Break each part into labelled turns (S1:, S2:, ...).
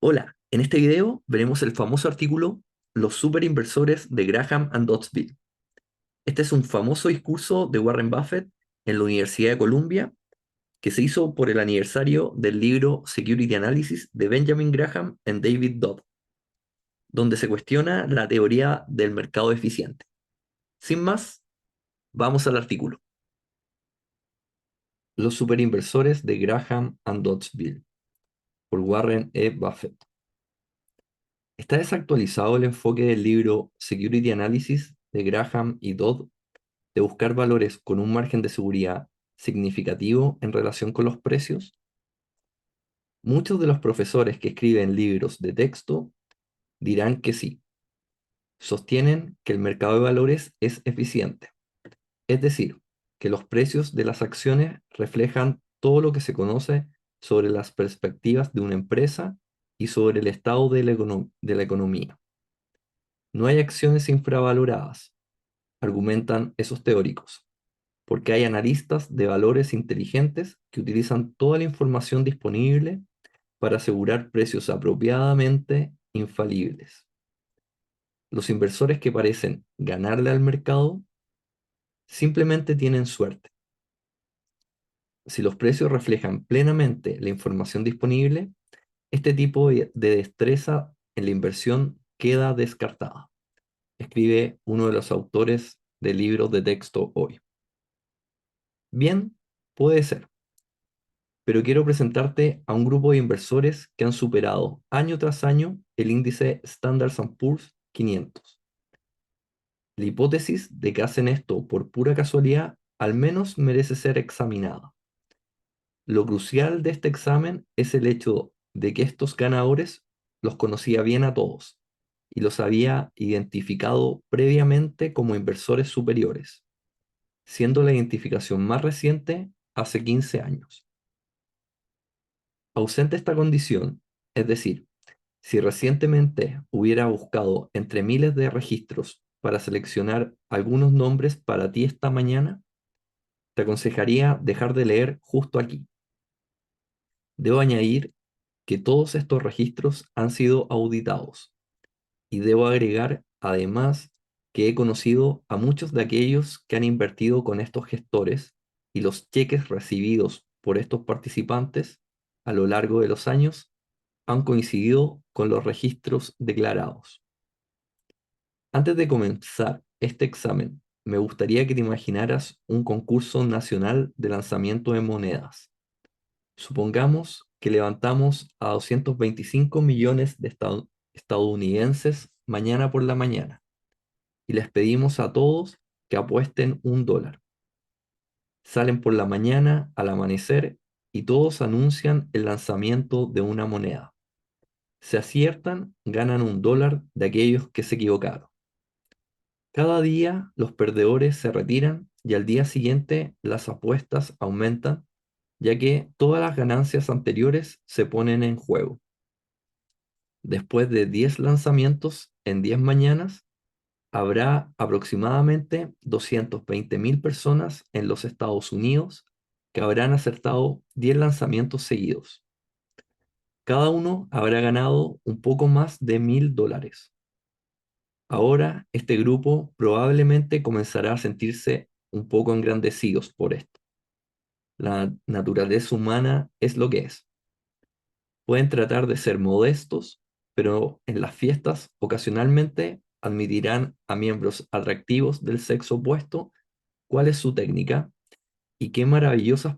S1: Hola, en este video veremos el famoso artículo Los superinversores de Graham and Doddsville. Este es un famoso discurso de Warren Buffett en la Universidad de Columbia que se hizo por el aniversario del libro Security Analysis de Benjamin Graham y David Dodd, donde se cuestiona la teoría del mercado eficiente. Sin más, vamos al artículo. Los superinversores de Graham and Doddsville, por Warren E. Buffett. Está desactualizado el enfoque del libro Security Analysis de Graham y Dodd de buscar valores con un margen de seguridad significativo en relación con los precios. Muchos de los profesores que escriben libros de texto dirán que sí. Sostienen que el mercado de valores es eficiente, es decir, que los precios de las acciones reflejan todo lo que se conoce sobre las perspectivas de una empresa y sobre el estado de la economía. No hay acciones infravaloradas, argumentan esos teóricos, porque hay analistas de valores inteligentes que utilizan toda la información disponible para asegurar precios apropiadamente infalibles. Los inversores que parecen ganarle al mercado simplemente tienen suerte. Si los precios reflejan plenamente la información disponible, este tipo de destreza en la inversión queda descartada, escribe uno de los autores de libros de texto hoy. Bien, puede ser, pero quiero presentarte a un grupo de inversores que han superado año tras año el índice Standard and Poor's 500. La hipótesis de que hacen esto por pura casualidad al menos merece ser examinada. Lo crucial de este examen es el hecho de que estos ganadores los conocía bien a todos y los había identificado previamente como inversores superiores, siendo la identificación más reciente hace 15 años. Ausente esta condición, es decir, si recientemente hubiera buscado entre miles de registros para seleccionar algunos nombres para ti esta mañana, te aconsejaría dejar de leer justo aquí. Debo añadir que todos estos registros han sido auditados y debo agregar además que he conocido a muchos de aquellos que han invertido con estos gestores y los cheques recibidos por estos participantes a lo largo de los años han coincidido con los registros declarados. Antes de comenzar este examen, me gustaría que te imaginaras un concurso nacional de lanzamiento de monedas. Supongamos que levantamos a 225 millones de estadounidenses mañana por la mañana y les pedimos a todos que apuesten $1. Salen por la mañana al amanecer y todos anuncian el lanzamiento de una moneda. Si aciertan, ganan $1 de aquellos que se equivocaron. Cada día los perdedores se retiran y al día siguiente las apuestas aumentan, ya que todas las ganancias anteriores se ponen en juego. Después de 10 lanzamientos en 10 mañanas, habrá aproximadamente 220.000 personas en los Estados Unidos que habrán acertado 10 lanzamientos seguidos. Cada uno habrá ganado un poco más de $1.000. Ahora, este grupo probablemente comenzará a sentirse un poco engrandecidos por esto. La naturaleza humana es lo que es. Pueden tratar de ser modestos, pero en las fiestas ocasionalmente admitirán a miembros atractivos del sexo opuesto cuál es su técnica y qué maravillosas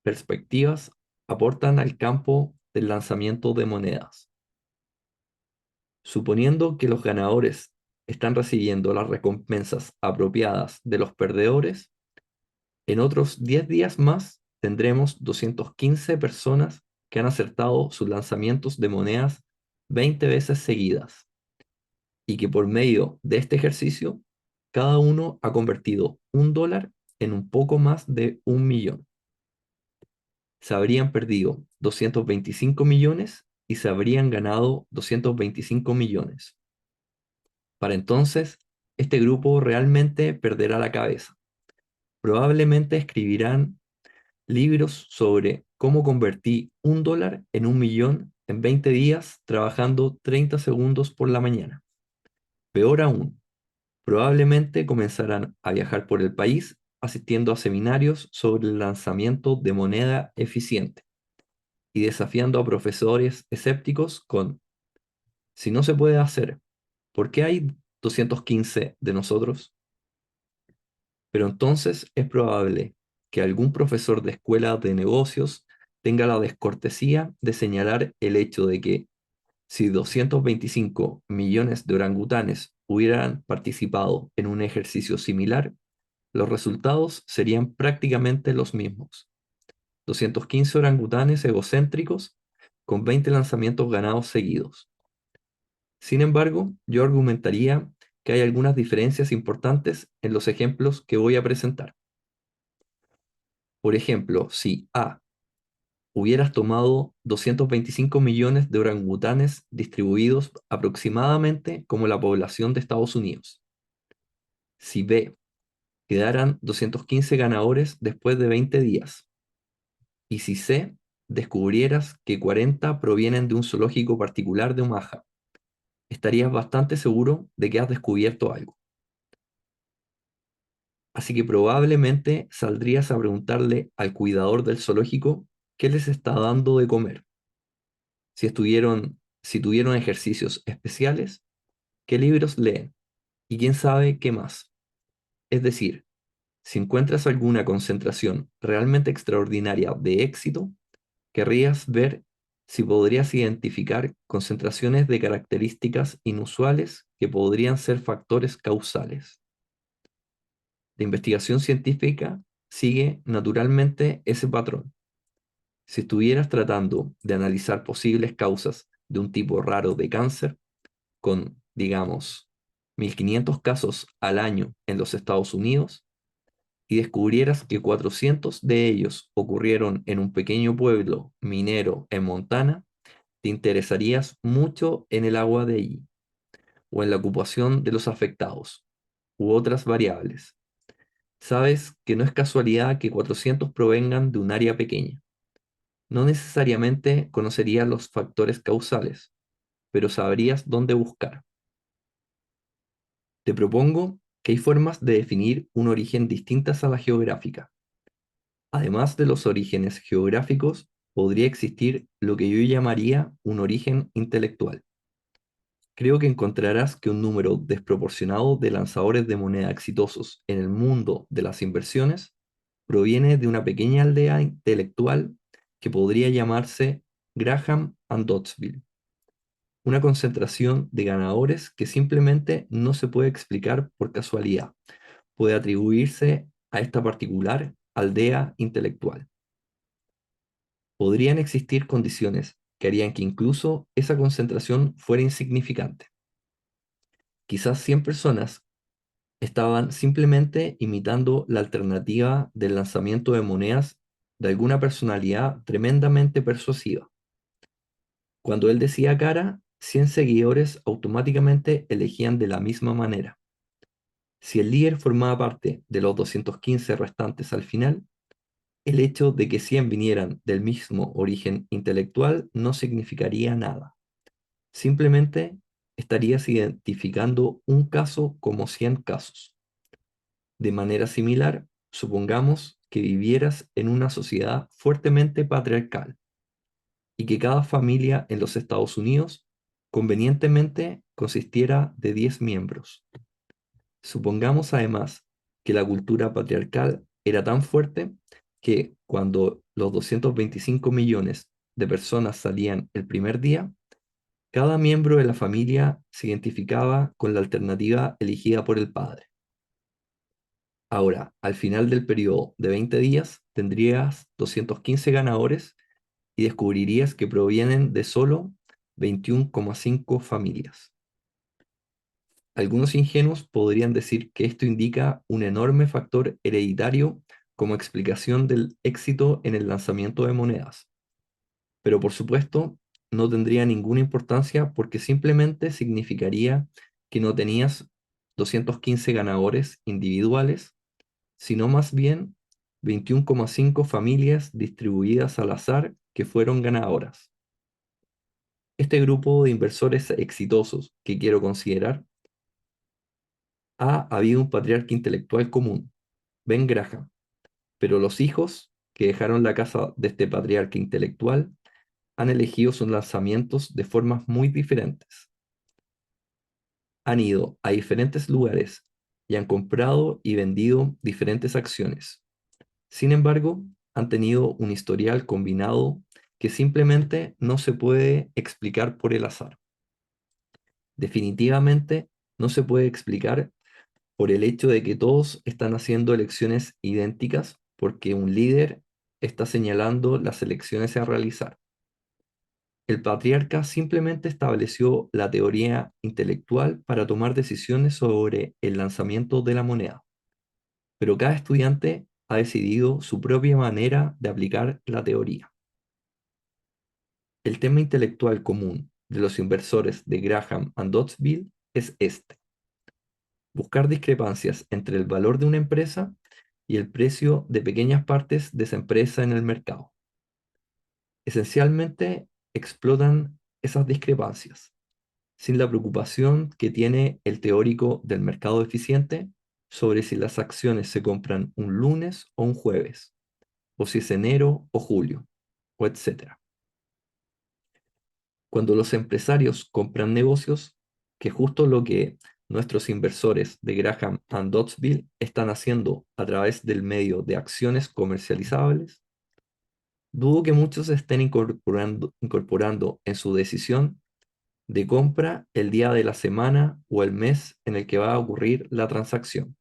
S1: perspectivas aportan al campo del lanzamiento de monedas. Suponiendo que los ganadores están recibiendo las recompensas apropiadas de los perdedores, en otros 10 días más tendremos 215 personas que han acertado sus lanzamientos de monedas 20 veces seguidas y que por medio de este ejercicio, cada uno ha convertido $1 en un poco más de 1.000.000. Se habrían perdido 225 millones y se habrían ganado 225 millones. Para entonces, este grupo realmente perderá la cabeza. Probablemente escribirán libros sobre cómo convertí $1 en 1.000.000 en 20 días trabajando 30 segundos por la mañana. Peor aún, probablemente comenzarán a viajar por el país asistiendo a seminarios sobre el lanzamiento de moneda eficiente y desafiando a profesores escépticos con, si no se puede hacer, ¿por qué hay 215 de nosotros? Pero entonces es probable que algún profesor de escuela de negocios tenga la descortesía de señalar el hecho de que si 225 millones de orangutanes hubieran participado en un ejercicio similar, los resultados serían prácticamente los mismos. 215 orangutanes egocéntricos con 20 lanzamientos ganados seguidos. Sin embargo, yo argumentaría que hay algunas diferencias importantes en los ejemplos que voy a presentar. Por ejemplo, si A, hubieras tomado 225 millones de orangutanes distribuidos aproximadamente como la población de Estados Unidos. Si B, quedaran 215 ganadores después de 20 días. Y si C, descubrieras que 40 provienen de un zoológico particular de Omaha, estarías bastante seguro de que has descubierto algo. Así que probablemente saldrías a preguntarle al cuidador del zoológico qué les está dando de comer, si tuvieron ejercicios especiales, qué libros leen y quién sabe qué más. Es decir, si encuentras alguna concentración realmente extraordinaria de éxito, querrías ver si podrías identificar concentraciones de características inusuales que podrían ser factores causales. La investigación científica sigue naturalmente ese patrón. Si estuvieras tratando de analizar posibles causas de un tipo raro de cáncer, con, digamos, 1.500 casos al año en los Estados Unidos, y descubrieras que 400 de ellos ocurrieron en un pequeño pueblo minero en Montana, te interesarías mucho en el agua de allí, o en la ocupación de los afectados, u otras variables. Sabes que no es casualidad que 400 provengan de un área pequeña. No necesariamente conocerías los factores causales, pero sabrías dónde buscar. Te propongo que hay formas de definir un origen distintas a la geográfica. Además de los orígenes geográficos, podría existir lo que yo llamaría un origen intelectual. Creo que encontrarás que un número desproporcionado de lanzadores de moneda exitosos en el mundo de las inversiones proviene de una pequeña aldea intelectual que podría llamarse Graham and Dottsville, una concentración de ganadores que simplemente no se puede explicar por casualidad, puede atribuirse a esta particular aldea intelectual. Podrían existir condiciones que harían que incluso esa concentración fuera insignificante. Quizás 100 personas estaban simplemente imitando la alternativa del lanzamiento de monedas de alguna personalidad tremendamente persuasiva. Cuando él decía cara, 100 seguidores automáticamente elegían de la misma manera. Si el líder formaba parte de los 215 restantes al final, el hecho de que 100 vinieran del mismo origen intelectual no significaría nada. Simplemente estarías identificando un caso como 100 casos. De manera similar, supongamos que vivieras en una sociedad fuertemente patriarcal y que cada familia en los Estados Unidos convenientemente consistiera de 10 miembros. Supongamos además que la cultura patriarcal era tan fuerte que cuando los 225 millones de personas salían el primer día, cada miembro de la familia se identificaba con la alternativa elegida por el padre. Ahora, al final del periodo de 20 días, tendrías 215 ganadores y descubrirías que provienen de solo 21,5 familias. Algunos ingenuos podrían decir que esto indica un enorme factor hereditario como explicación del éxito en el lanzamiento de monedas, pero por supuesto no tendría ninguna importancia porque simplemente significaría que no tenías 215 ganadores individuales, sino más bien 21,5 familias distribuidas al azar que fueron ganadoras. Este grupo de inversores exitosos que quiero considerar ha habido un patriarca intelectual común, Ben Graham, pero los hijos que dejaron la casa de este patriarca intelectual han elegido sus lanzamientos de formas muy diferentes. Han ido a diferentes lugares y han comprado y vendido diferentes acciones. Sin embargo, han tenido un historial combinado que simplemente no se puede explicar por el azar. Definitivamente no se puede explicar por el hecho de que todos están haciendo elecciones idénticas porque un líder está señalando las elecciones a realizar. El patriarca simplemente estableció la teoría intelectual para tomar decisiones sobre el lanzamiento de la moneda, pero cada estudiante ha decidido su propia manera de aplicar la teoría. El tema intelectual común de los inversores de Graham and Doddsville es este: buscar discrepancias entre el valor de una empresa y el precio de pequeñas partes de esa empresa en el mercado. Esencialmente explotan esas discrepancias, sin la preocupación que tiene el teórico del mercado eficiente sobre si las acciones se compran un lunes o un jueves, o si es enero o julio, o etcétera. Cuando los empresarios compran negocios, que justo lo que nuestros inversores de Graham and Doddsville están haciendo a través del medio de acciones comercializables, dudo que muchos estén incorporando en su decisión de compra el día de la semana o el mes en el que va a ocurrir la transacción.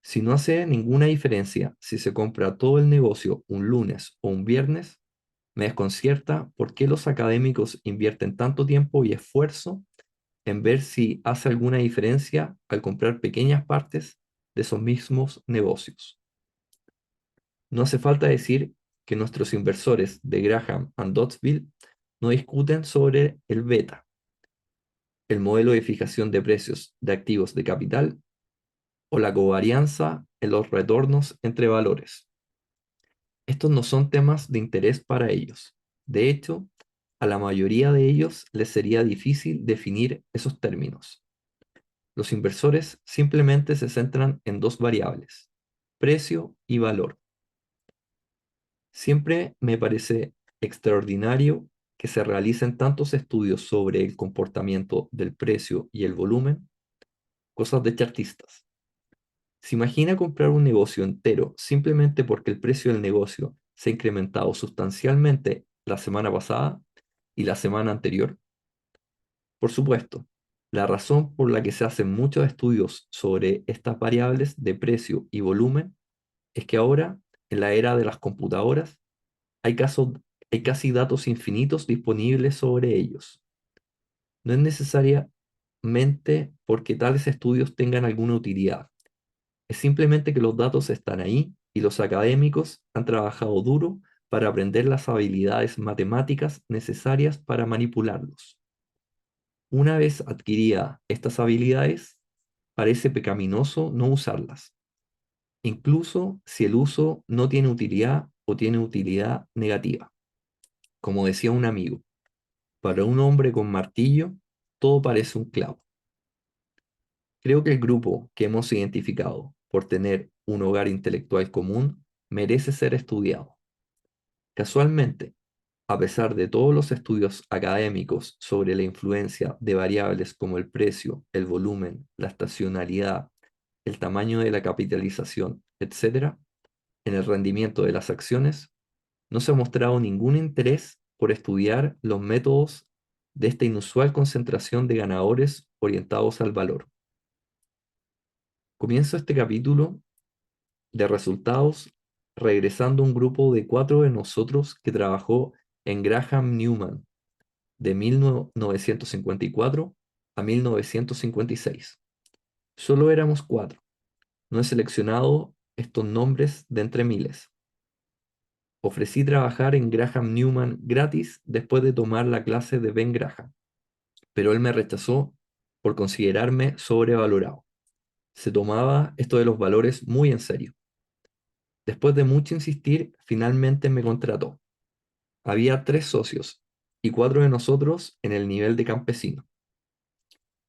S1: Si no hace ninguna diferencia si se compra todo el negocio un lunes o un viernes, me desconcierta por qué los académicos invierten tanto tiempo y esfuerzo en ver si hace alguna diferencia al comprar pequeñas partes de esos mismos negocios. No hace falta decir que nuestros inversores de Graham and Doddsville no discuten sobre el beta, el modelo de fijación de precios de activos de capital o la covarianza en los retornos entre valores. Estos no son temas de interés para ellos. De hecho, a la mayoría de ellos les sería difícil definir esos términos. Los inversores simplemente se centran en dos variables: precio y valor. Siempre me parece extraordinario que se realicen tantos estudios sobre el comportamiento del precio y el volumen, cosas de chartistas. ¿Se imagina comprar un negocio entero simplemente porque el precio del negocio se ha incrementado sustancialmente la semana pasada y la semana anterior? Por supuesto, la razón por la que se hacen muchos estudios sobre estas variables de precio y volumen es que ahora, en la era de las computadoras, hay, hay casi datos infinitos disponibles sobre ellos. No es necesariamente porque tales estudios tengan alguna utilidad. Es simplemente que los datos están ahí y los académicos han trabajado duro para aprender las habilidades matemáticas necesarias para manipularlos. Una vez adquiridas estas habilidades, parece pecaminoso no usarlas, incluso si el uso no tiene utilidad o tiene utilidad negativa. Como decía un amigo, para un hombre con martillo, todo parece un clavo. Creo que el grupo que hemos identificado por tener un hogar intelectual común merece ser estudiado. Casualmente, a pesar de todos los estudios académicos sobre la influencia de variables como el precio, el volumen, la estacionalidad, el tamaño de la capitalización, etc., en el rendimiento de las acciones, no se ha mostrado ningún interés por estudiar los métodos de esta inusual concentración de ganadores orientados al valor. Comienzo este capítulo de resultados regresando a un grupo de 4 de nosotros que trabajó en Graham Newman de 1954 a 1956. Solo éramos 4. No he seleccionado estos nombres de entre miles. Ofrecí trabajar en Graham Newman gratis después de tomar la clase de Ben Graham, pero él me rechazó por considerarme sobrevalorado. Se tomaba esto de los valores muy en serio. Después de mucho insistir, finalmente me contrató. Había 3 socios y 4 de nosotros en el nivel de campesino.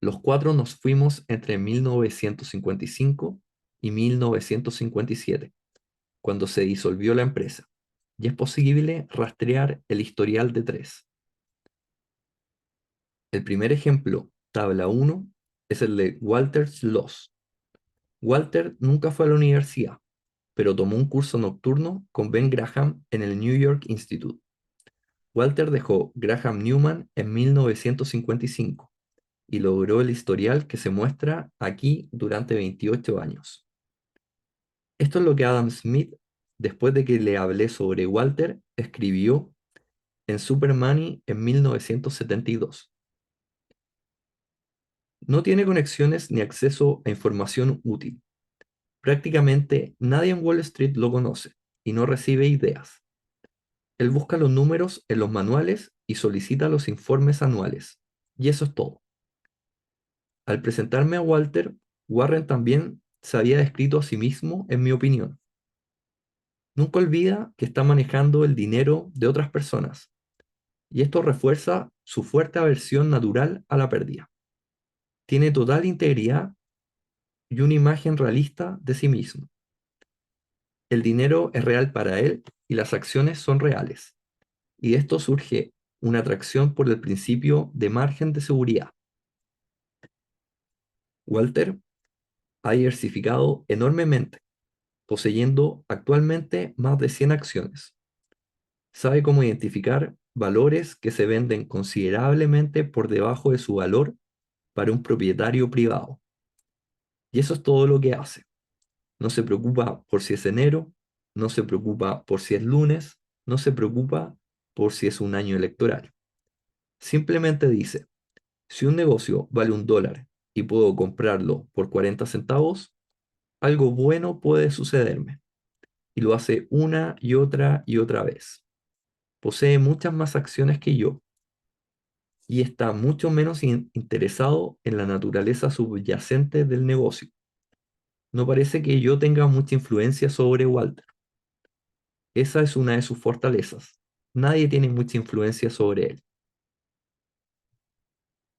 S1: Los 4 nos fuimos entre 1955 y 1957, cuando se disolvió la empresa, y es posible rastrear el historial de 3. El primer ejemplo, tabla 1, es el de Walter Sloss. Walter nunca fue a la universidad, pero tomó un curso nocturno con Ben Graham en el New York Institute. Walter dejó Graham Newman en 1955 y logró el historial que se muestra aquí durante 28 años. Esto es lo que Adam Smith, después de que le hablé sobre Walter, escribió en Super Money en 1972. No tiene conexiones ni acceso a información útil. Prácticamente nadie en Wall Street lo conoce y no recibe ideas. Él busca los números en los manuales y solicita los informes anuales. Y eso es todo. Al presentarme a Walter, Warren también se había descrito a sí mismo, en mi opinión. Nunca olvida que está manejando el dinero de otras personas, y esto refuerza su fuerte aversión natural a la pérdida. Tiene total integridad y una imagen realista de sí mismo. El dinero es real para él y las acciones son reales. Y de esto surge una atracción por el principio de margen de seguridad. Walter ha diversificado enormemente, poseyendo actualmente más de 100 acciones. Sabe cómo identificar valores que se venden considerablemente por debajo de su valor para un propietario privado. Y eso es todo lo que hace. No se preocupa por si es enero, no se preocupa por si es lunes, no se preocupa por si es un año electoral. Simplemente dice, si un negocio vale $1 y puedo comprarlo por 40 centavos, algo bueno puede sucederme. Y lo hace una y otra vez. Posee muchas más acciones que yo y está mucho menos interesado en la naturaleza subyacente del negocio. No parece que yo tenga mucha influencia sobre Walter. Esa es una de sus fortalezas. Nadie tiene mucha influencia sobre él.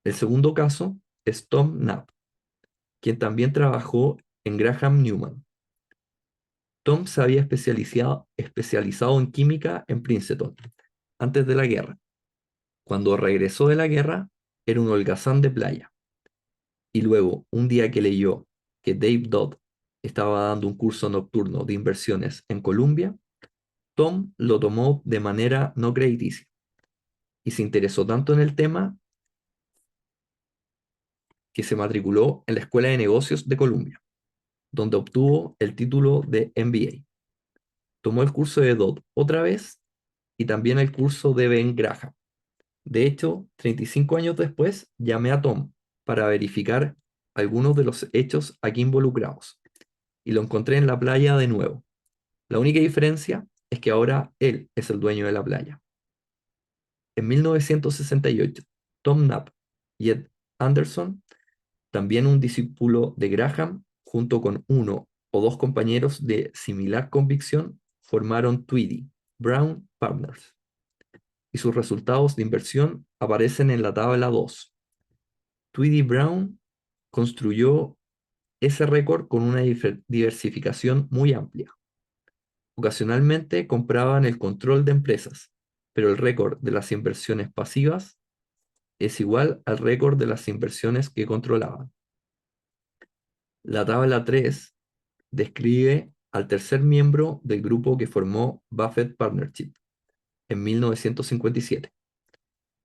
S1: El segundo caso es Tom Knapp, quien también trabajó en Graham Newman. Tom se había especializado en química en Princeton antes de la guerra. Cuando regresó de la guerra, era un holgazán de playa. Y luego, un día que leyó que Dave Dodd estaba dando un curso nocturno de inversiones en Columbia, Tom lo tomó de manera no crediticia y se interesó tanto en el tema que se matriculó en la Escuela de Negocios de Columbia, donde obtuvo el título de MBA. Tomó el curso de Dodd otra vez y también el curso de Ben Graham. De hecho, 35 años después, llamé a Tom para verificar algunos de los hechos aquí involucrados y lo encontré en la playa de nuevo. La única diferencia es que ahora él es el dueño de la playa. En 1968, Tom Knapp y Ed Anderson, también un discípulo de Graham, junto con uno o dos compañeros de similar convicción, formaron Tweedy Brown Partners, y sus resultados de inversión aparecen en la tabla 2. Tweedy Brown construyó ese récord con una diversificación muy amplia. Ocasionalmente compraban el control de empresas, pero el récord de las inversiones pasivas es igual al récord de las inversiones que controlaban. La tabla 3 describe al tercer miembro del grupo que formó Buffett Partnership en 1957.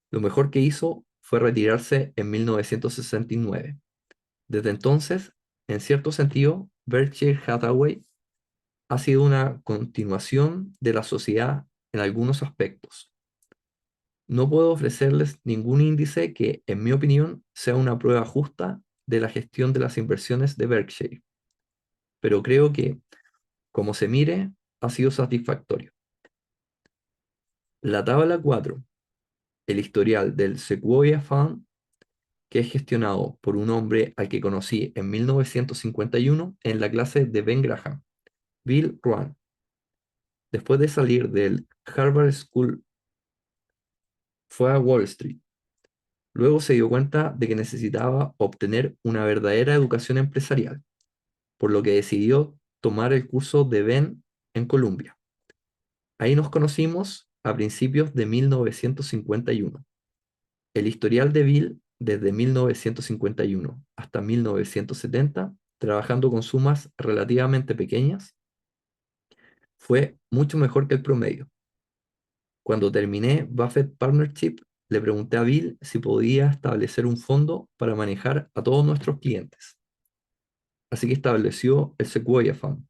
S1: Lo mejor que hizo fue retirarse en 1969. Desde entonces, en cierto sentido, Berkshire Hathaway ha sido una continuación de la sociedad en algunos aspectos. No puedo ofrecerles ningún índice que, en mi opinión, sea una prueba justa de la gestión de las inversiones de Berkshire, pero creo que, como se mire, ha sido satisfactorio. La tabla 4, el historial del Sequoia Fund, que es gestionado por un hombre al que conocí en 1951 en la clase de Ben Graham, Bill Ruan. Después de salir del Harvard School Fue a Wall Street. Luego se dio cuenta de que necesitaba obtener una verdadera educación empresarial, por lo que decidió tomar el curso de Ben en Columbia. Ahí nos conocimos a principios de 1951. El historial de Bill desde 1951 hasta 1970, trabajando con sumas relativamente pequeñas, fue mucho mejor que el promedio. Cuando terminé Buffett Partnership, le pregunté a Bill si podía establecer un fondo para manejar a todos nuestros clientes. Así que estableció el Sequoia Fund.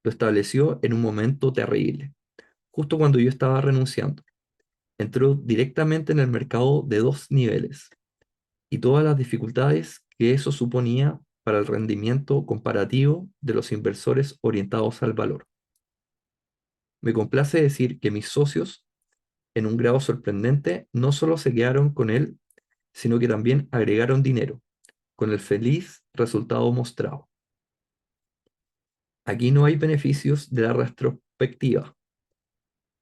S1: Lo estableció en un momento terrible, justo cuando yo estaba renunciando. Entró directamente en el mercado de dos niveles y todas las dificultades que eso suponía para el rendimiento comparativo de los inversores orientados al valor. Me complace decir que mis socios, en un grado sorprendente, no solo se quedaron con él, sino que también agregaron dinero, con el feliz resultado mostrado. Aquí no hay beneficios de la retrospectiva.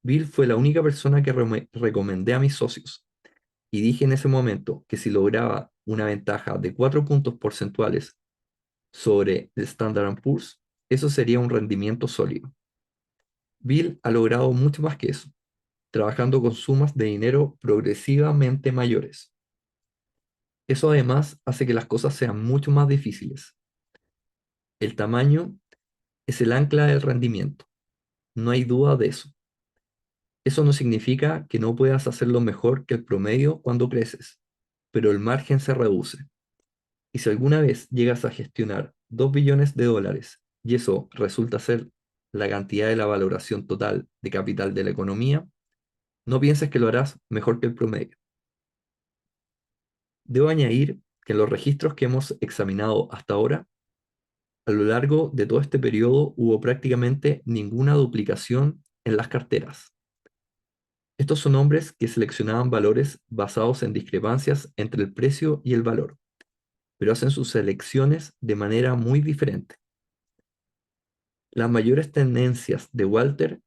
S1: Bill fue la única persona que recomendé a mis socios y dije en ese momento que si lograba una ventaja de 4 puntos porcentuales sobre el Standard Poor's, eso sería un rendimiento sólido. Bill ha logrado mucho más que eso, trabajando con sumas de dinero progresivamente mayores. Eso además hace que las cosas sean mucho más difíciles. El tamaño es el ancla del rendimiento, no hay duda de eso. Eso no significa que no puedas hacerlo mejor que el promedio cuando creces, pero el margen se reduce. Y si alguna vez llegas a gestionar 2 billones de dólares y eso resulta ser la cantidad de la valoración total de capital de la economía, no pienses que lo harás mejor que el promedio. Debo añadir que en los registros que hemos examinado hasta ahora, a lo largo de todo este periodo hubo prácticamente ninguna duplicación en las carteras. Estos son hombres que seleccionaban valores basados en discrepancias entre el precio y el valor, pero hacen sus selecciones de manera muy diferente. Las mayores tendencias de Walter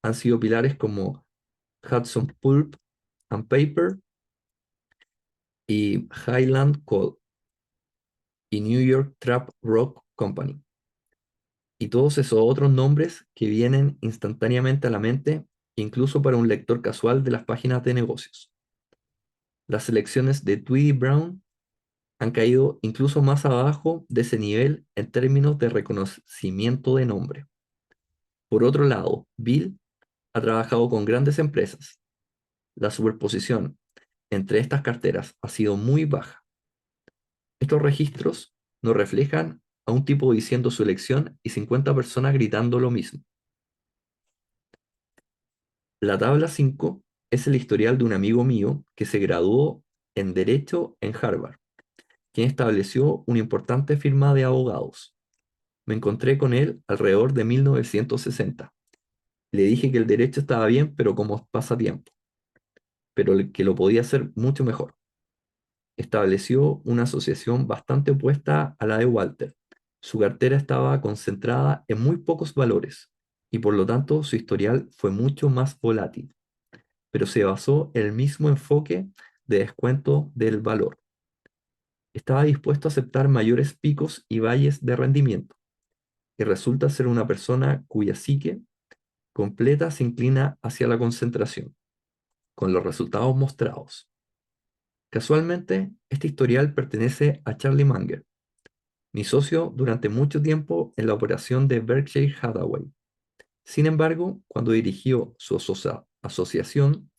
S1: han sido pilares como Hudson Pulp and Paper y Highland Coal y New York Trap Rock Company, y todos esos otros nombres que vienen instantáneamente a la mente, incluso para un lector casual de las páginas de negocios. Las selecciones de Tweedy Brown han caído incluso más abajo de ese nivel en términos de reconocimiento de nombre. Por otro lado, Bill ha trabajado con grandes empresas. La superposición entre estas carteras ha sido muy baja. Estos registros nos reflejan a un tipo diciendo su elección y 50 personas gritando lo mismo. La tabla 5 es el historial de un amigo mío que se graduó en Derecho en Harvard, quien estableció una importante firma de abogados. Me encontré con él alrededor de 1960. Le dije que el derecho estaba bien, pero como pasatiempo, pero que lo podía hacer mucho mejor. Estableció una asociación bastante opuesta a la de Walter. Su cartera estaba concentrada en muy pocos valores y por lo tanto su historial fue mucho más volátil, pero se basó en el mismo enfoque de descuento del valor. Estaba dispuesto a aceptar mayores picos y valles de rendimiento y resulta ser una persona cuya psique completa se inclina hacia la concentración, con los resultados mostrados. Casualmente, este historial pertenece a Charlie Munger, mi socio durante mucho tiempo en la operación de Berkshire Hathaway. Sin embargo, cuando dirigió su asociación,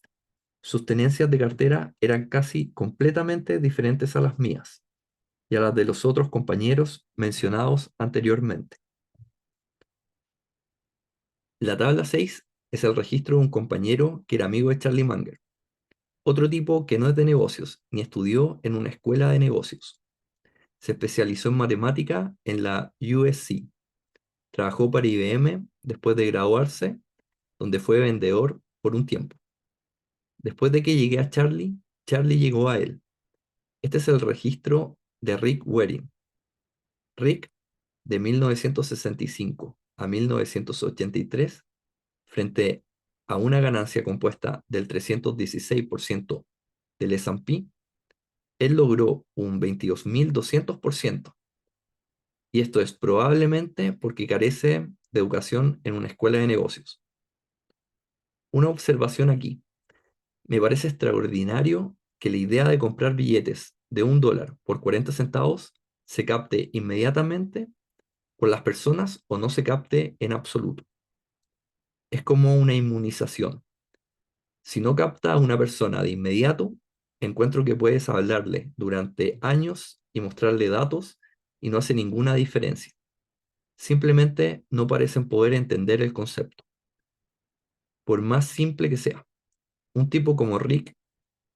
S1: sus tenencias de cartera eran casi completamente diferentes a las mías y a las de los otros compañeros mencionados anteriormente. La tabla 6 es el registro de un compañero que era amigo de Charlie Munger, otro tipo que no es de negocios ni estudió en una escuela de negocios. Se especializó en matemática en la USC. Trabajó para IBM después de graduarse, donde fue vendedor por un tiempo. Después de que llegué a Charlie, Charlie llegó a él. Este es el registro de Rick Waring. Rick, de 1965 a 1983, frente a una ganancia compuesta del 316% del S&P, él logró un 22.200%. Y esto es probablemente porque carece de educación en una escuela de negocios. Una observación aquí. Me parece extraordinario que la idea de comprar billetes de $1 por 40 centavos se capte inmediatamente por las personas o no se capte en absoluto. Es como una inmunización. Si no capta a una persona de inmediato, encuentro que puedes hablarle durante años y mostrarle datos y no hace ninguna diferencia. Simplemente no parecen poder entender el concepto, por más simple que sea. Un tipo como Rick,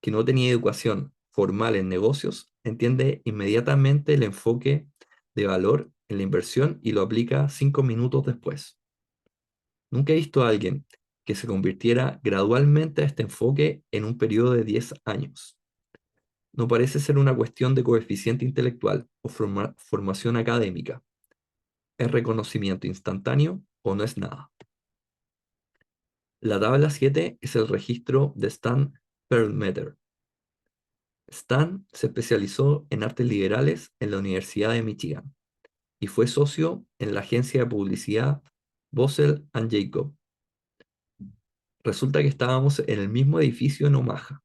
S1: que no tenía educación formal en negocios, entiende inmediatamente el enfoque de valor en la inversión y lo aplica 5 minutos después. Nunca he visto a alguien que se convirtiera gradualmente a este enfoque en un periodo de 10 años. No parece ser una cuestión de coeficiente intelectual o formación académica. ¿Es reconocimiento instantáneo o no es nada? La tabla 7 es el registro de Stan Perlmutter. Stan se especializó en artes liberales en la Universidad de Michigan y fue socio en la agencia de publicidad Bosell and Jacob. Resulta que estábamos en el mismo edificio en Omaha.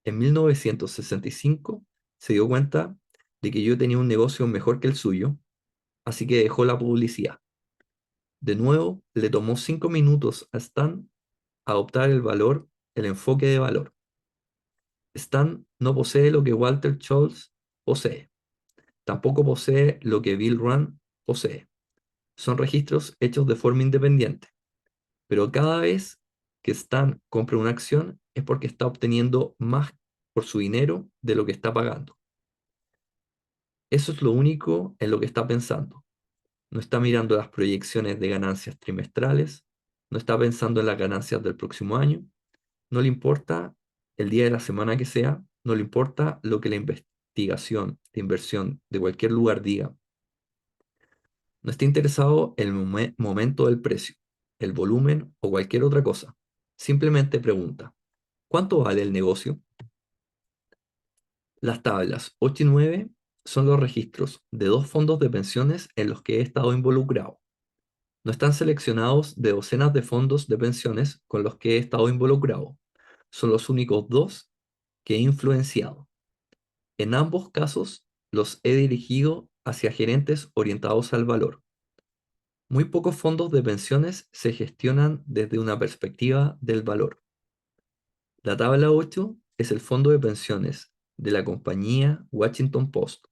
S1: En 1965 se dio cuenta de que yo tenía un negocio mejor que el suyo, así que dejó la publicidad. De nuevo, le tomó 5 minutos a Stan adoptar el enfoque de valor. Stan no posee lo que Walter Schultz posee. Tampoco posee lo que Bill Rand posee. Son registros hechos de forma independiente, pero cada vez que Stan compra una acción es porque está obteniendo más por su dinero de lo que está pagando. Eso es lo único en lo que está pensando. No está mirando las proyecciones de ganancias trimestrales, no está pensando en las ganancias del próximo año, no le importa el día de la semana que sea, no le importa lo que la investigación de inversión de cualquier lugar diga. No está interesado en el momento del precio, el volumen o cualquier otra cosa. Simplemente pregunta, ¿cuánto vale el negocio? Las tablas 8 y 9 son los registros de 2 fondos de pensiones en los que he estado involucrado. No están seleccionados de docenas de fondos de pensiones con los que he estado involucrado. Son los únicos 2 que he influenciado. En ambos casos, los he dirigido hacia gerentes orientados al valor. Muy pocos fondos de pensiones se gestionan desde una perspectiva del valor. La tabla 8 es el fondo de pensiones de la compañía Washington Post.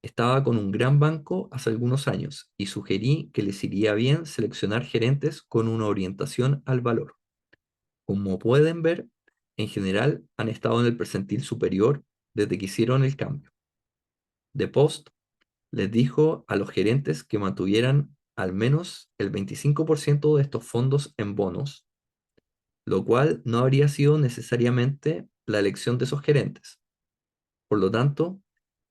S1: Estaba con un gran banco hace algunos años y sugerí que les iría bien seleccionar gerentes con una orientación al valor. Como pueden ver, en general han estado en el percentil superior desde que hicieron el cambio. The Post les dijo a los gerentes que mantuvieran al menos el 25% de estos fondos en bonos, lo cual no habría sido necesariamente la elección de esos gerentes. Por lo tanto,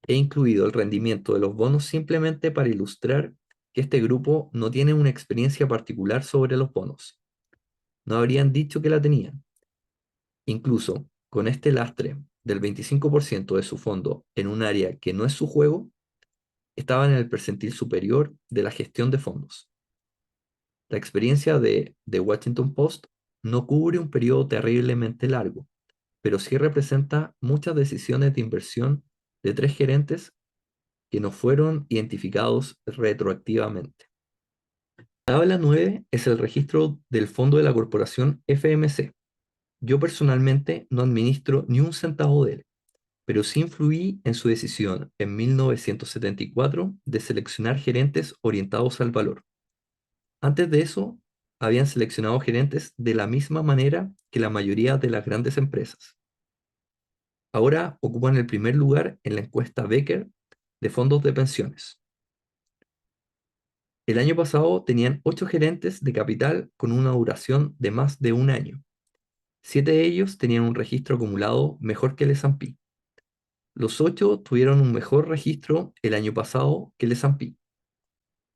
S1: he incluido el rendimiento de los bonos simplemente para ilustrar que este grupo no tiene una experiencia particular sobre los bonos. No habrían dicho que la tenían. Incluso con este lastre del 25% de su fondo en un área que no es su juego, estaban en el percentil superior de la gestión de fondos. La experiencia de The Washington Post no cubre un periodo terriblemente largo, pero sí representa muchas decisiones de inversión de 3 gerentes que no fueron identificados retroactivamente. La tabla 9 es el registro del fondo de la corporación FMC. Yo personalmente no administro ni un centavo de él, pero sí influí en su decisión en 1974 de seleccionar gerentes orientados al valor. Antes de eso, habían seleccionado gerentes de la misma manera que la mayoría de las grandes empresas. Ahora ocupan el primer lugar en la encuesta Becker de fondos de pensiones. El año pasado tenían 8 gerentes de capital con una duración de más de un año. 7 de ellos tenían un registro acumulado mejor que el S&P. Los 8 tuvieron un mejor registro el año pasado que el S&P.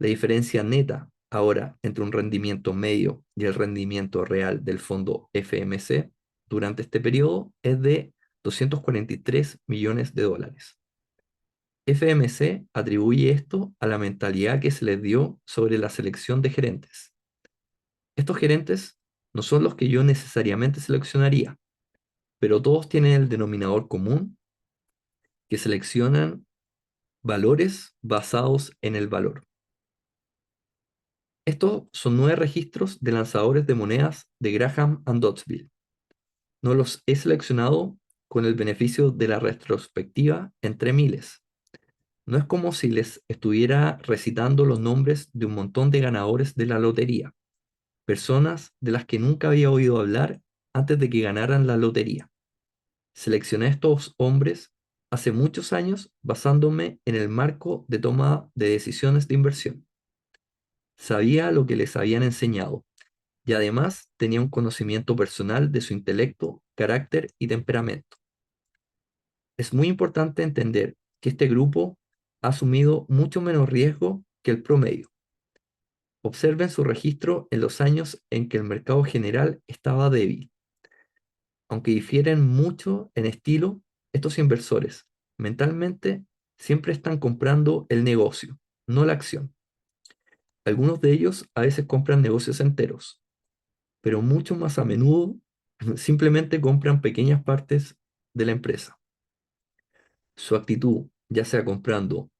S1: La diferencia neta Ahora, entre un rendimiento medio y el rendimiento real del fondo FMC durante este periodo es de 243 millones de dólares. FMC atribuye esto a la mentalidad que se les dio sobre la selección de gerentes. Estos gerentes no son los que yo necesariamente seleccionaría, pero todos tienen el denominador común que seleccionan valores basados en el valor. Estos son 9 registros de lanzadores de monedas de Graham and Doddsville. No los he seleccionado con el beneficio de la retrospectiva entre miles. No es como si les estuviera recitando los nombres de un montón de ganadores de la lotería, personas de las que nunca había oído hablar antes de que ganaran la lotería. Seleccioné a estos hombres hace muchos años basándome en el marco de toma de decisiones de inversión. Sabía lo que les habían enseñado y además tenía un conocimiento personal de su intelecto, carácter y temperamento. Es muy importante entender que este grupo ha asumido mucho menos riesgo que el promedio. Observen su registro en los años en que el mercado general estaba débil. Aunque difieren mucho en estilo, estos inversores mentalmente siempre están comprando el negocio, no la acción. Algunos de ellos a veces compran negocios enteros, pero mucho más a menudo simplemente compran pequeñas partes de la empresa. Su actitud, ya sea comprando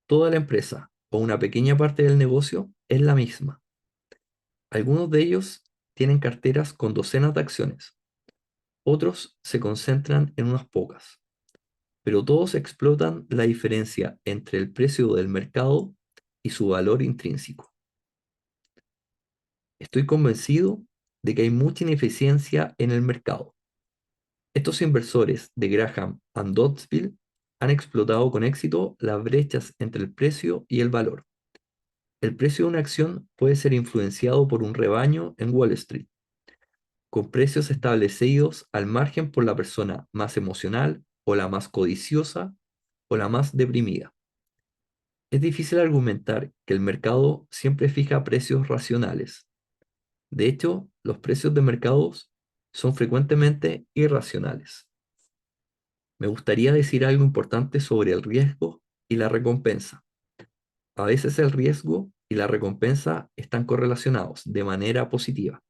S1: toda la empresa o una pequeña parte del negocio, es la misma. Algunos de ellos tienen carteras con docenas de acciones, otros se concentran en unas pocas, pero todos explotan la diferencia entre el precio del mercado y su valor intrínseco. Estoy convencido de que hay mucha ineficiencia en el mercado. Estos inversores de Graham and Doddsville han explotado con éxito las brechas entre el precio y el valor. El precio de una acción puede ser influenciado por un rebaño en Wall Street, con precios establecidos al margen por la persona más emocional o la más codiciosa o la más deprimida. Es difícil argumentar que el mercado siempre fija precios racionales. De hecho, los precios de mercados son frecuentemente irracionales. Me gustaría decir algo importante sobre el riesgo y la recompensa. A veces el riesgo y la recompensa están correlacionados de manera positiva.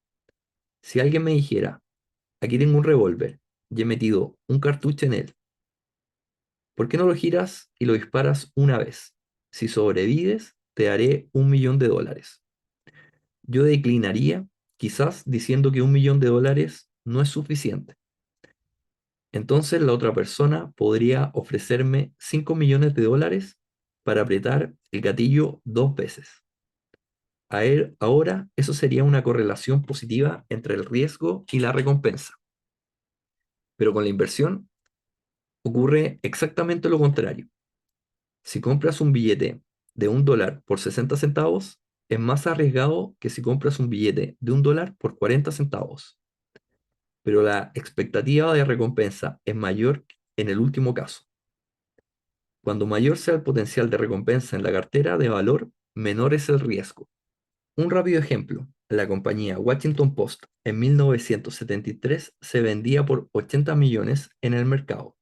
S1: Si alguien me dijera, aquí tengo un revólver y he metido un cartucho en él, ¿por qué no lo giras y lo disparas una vez? Si sobrevives, te daré $1.000.000. Yo declinaría, quizás diciendo que $1.000.000 no es suficiente. Entonces la otra persona podría ofrecerme $5.000.000 para apretar el gatillo 2 veces. Ahora, eso sería una correlación positiva entre el riesgo y la recompensa. Pero con la inversión ocurre exactamente lo contrario. Si compras un billete de $1 por 60 centavos, es más arriesgado que si compras un billete de $1 por 40 centavos. Pero la expectativa de recompensa es mayor en el último caso. Cuando mayor sea el potencial de recompensa en la cartera de valor, menor es el riesgo. Un rápido ejemplo, la compañía Washington Post en 1973 se vendía por 80 millones en el mercado.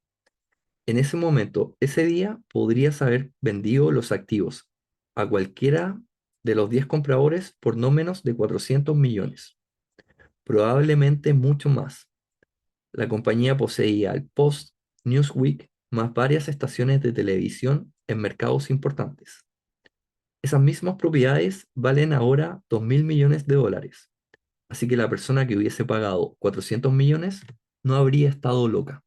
S1: En ese momento, ese día, podrías haber vendido los activos a cualquiera de los 10 compradores por no menos de 400 millones, probablemente mucho más. La compañía poseía el Post, Newsweek, más varias estaciones de televisión en mercados importantes. Esas mismas propiedades valen ahora $2.000 millones, así que la persona que hubiese pagado 400 millones no habría estado loca.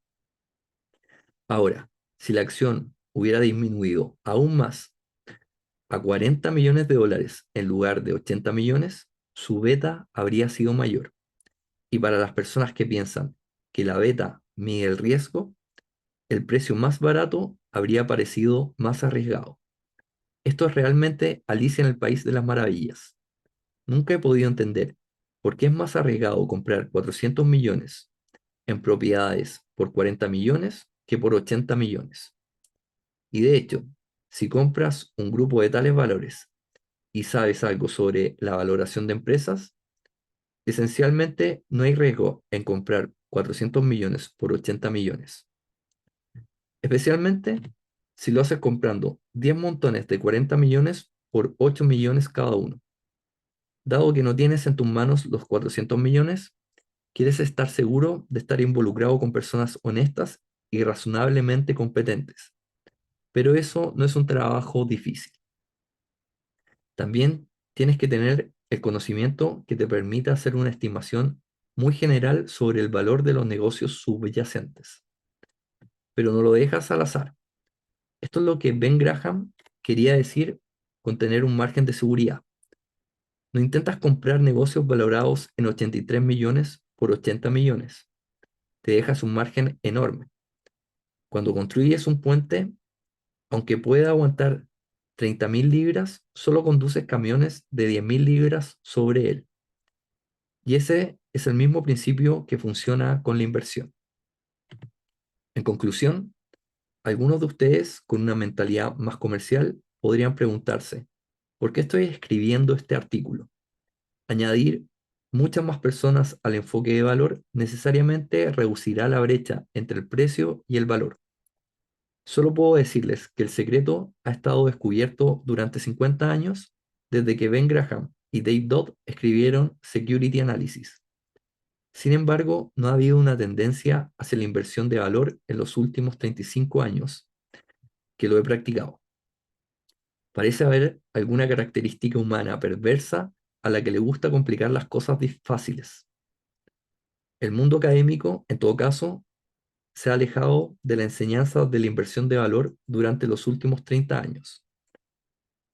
S1: Ahora, si la acción hubiera disminuido aún más a $40 millones en lugar de 80 millones, su beta habría sido mayor. Y para las personas que piensan que la beta mide el riesgo, el precio más barato habría parecido más arriesgado. Esto es realmente Alicia en el País de las Maravillas. Nunca he podido entender por qué es más arriesgado comprar 400 millones en propiedades por 40 millones que por 80 millones. Y de hecho, si compras un grupo de tales valores y sabes algo sobre la valoración de empresas, esencialmente no hay riesgo en comprar 400 millones por 80 millones, especialmente si lo haces comprando 10 montones de 40 millones por 8 millones cada uno. Dado que no tienes en tus manos los 400 millones, quieres estar seguro de estar involucrado con personas honestas y razonablemente competentes. Pero eso no es un trabajo difícil. También tienes que tener el conocimiento que te permita hacer una estimación muy general sobre el valor de los negocios subyacentes. Pero no lo dejas al azar. Esto es lo que Ben Graham quería decir con tener un margen de seguridad. No intentas comprar negocios valorados en 83 millones por 80 millones. Te dejas un margen enorme. Cuando construyes un puente, aunque pueda aguantar 30.000 libras, solo conduces camiones de 10.000 libras sobre él. Y ese es el mismo principio que funciona con la inversión. En conclusión, algunos de ustedes con una mentalidad más comercial podrían preguntarse, ¿por qué estoy escribiendo este artículo? Añadir muchas más personas al enfoque de valor necesariamente reducirá la brecha entre el precio y el valor. Solo puedo decirles que el secreto ha estado descubierto durante 50 años desde que Ben Graham y Dave Dodd escribieron Security Analysis. Sin embargo, no ha habido una tendencia hacia la inversión de valor en los últimos 35 años que lo he practicado. Parece haber alguna característica humana perversa a la que le gusta complicar las cosas fáciles. El mundo académico, en todo caso, se ha alejado de la enseñanza de la inversión de valor durante los últimos 30 años.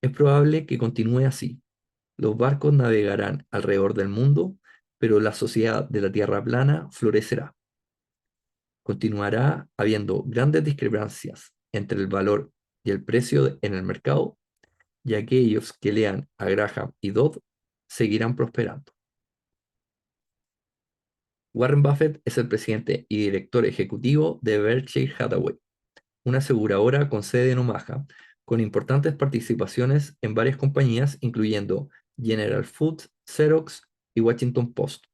S1: Es probable que continúe así. Los barcos navegarán alrededor del mundo, pero la sociedad de la Tierra plana florecerá. Continuará habiendo grandes discrepancias entre el valor y el precio en el mercado, y aquellos que lean a Graham y Dodd seguirán prosperando. Warren Buffett es el presidente y director ejecutivo de Berkshire Hathaway, una aseguradora con sede en Omaha, con importantes participaciones en varias compañías, incluyendo General Foods, Xerox y Washington Post.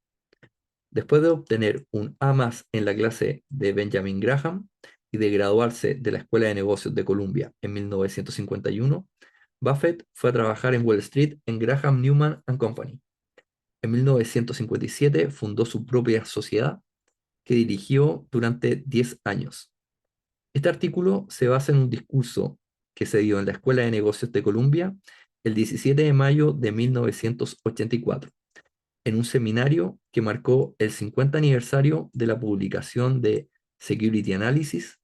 S1: Después de obtener un A+ en la clase de Benjamin Graham y de graduarse de la Escuela de Negocios de Columbia en 1951, Buffett fue a trabajar en Wall Street en Graham Newman and Company. En 1957 fundó su propia sociedad que dirigió durante 10 años. Este artículo se basa en un discurso que se dio en la Escuela de Negocios de Columbia el 17 de mayo de 1984, en un seminario que marcó el 50 aniversario de la publicación de Security Analysis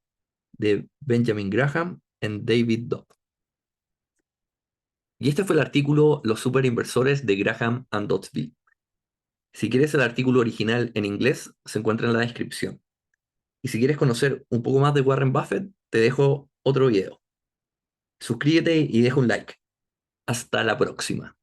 S1: de Benjamin Graham y David Dodd. Y este fue el artículo Los superinversores de Graham and Doddsville. Si quieres el artículo original en inglés, se encuentra en la descripción. Y si quieres conocer un poco más de Warren Buffett, te dejo otro video. Suscríbete y deja un like. Hasta la próxima.